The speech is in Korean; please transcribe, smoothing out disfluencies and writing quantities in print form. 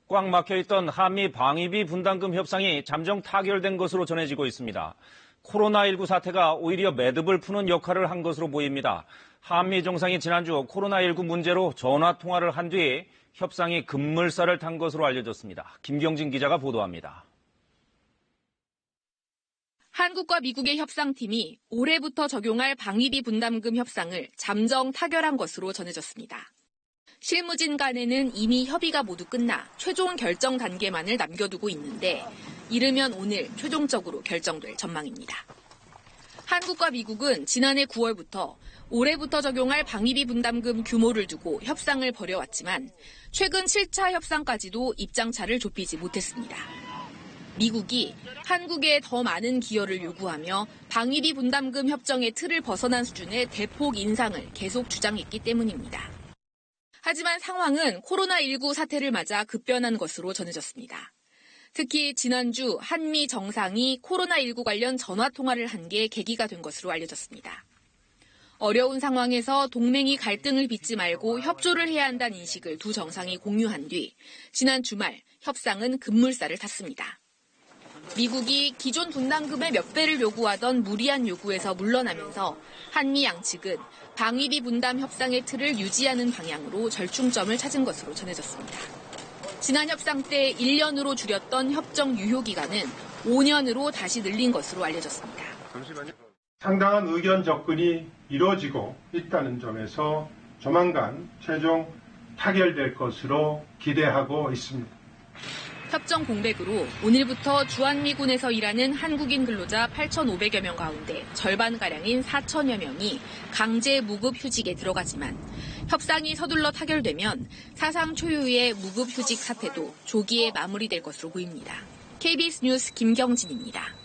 꽉 막혀있던 한미 방위비 분담금 협상이 잠정 타결된 것으로 전해지고 있습니다. 코로나19 사태가 오히려 매듭을 푸는 역할을 한 것으로 보입니다. 한미 정상이 지난주 코로나19 문제로 전화통화를 한 뒤 협상이 급물살을 탄 것으로 알려졌습니다. 김경진 기자가 보도합니다. 한국과 미국의 협상팀이 올해부터 적용할 방위비 분담금 협상을 잠정 타결한 것으로 전해졌습니다. 실무진 간에는 이미 협의가 모두 끝나 최종 결정 단계만을 남겨두고 있는데 이르면 오늘 최종적으로 결정될 전망입니다. 한국과 미국은 지난해 9월부터 올해부터 적용할 방위비 분담금 규모를 두고 협상을 벌여왔지만 최근 7차 협상까지도 입장차를 좁히지 못했습니다. 미국이 한국에 더 많은 기여를 요구하며 방위비 분담금 협정의 틀을 벗어난 수준의 대폭 인상을 계속 주장했기 때문입니다. 하지만 상황은 코로나19 사태를 맞아 급변한 것으로 전해졌습니다. 특히 지난주 한미 정상이 코로나19 관련 전화통화를 한 게 계기가 된 것으로 알려졌습니다. 어려운 상황에서 동맹이 갈등을 빚지 말고 협조를 해야 한다는 인식을 두 정상이 공유한 뒤 지난 주말 협상은 급물살을 탔습니다. 미국이 기존 분담금의 몇 배를 요구하던 무리한 요구에서 물러나면서 한미 양측은 방위비 분담 협상의 틀을 유지하는 방향으로 절충점을 찾은 것으로 전해졌습니다. 지난 협상 때 1년으로 줄였던 협정 유효 기간은 5년으로 다시 늘린 것으로 알려졌습니다. 상당한 의견 접근이 이루어지고 있다는 점에서 조만간 최종 타결될 것으로 기대하고 있습니다. 협정 공백으로 오늘부터 주한미군에서 일하는 한국인 근로자 8,500여 명 가운데 절반가량인 4천여 명이 강제 무급 휴직에 들어가지만 협상이 서둘러 타결되면 사상 초유의 무급 휴직 사태도 조기에 마무리될 것으로 보입니다. KBS 뉴스 김경진입니다.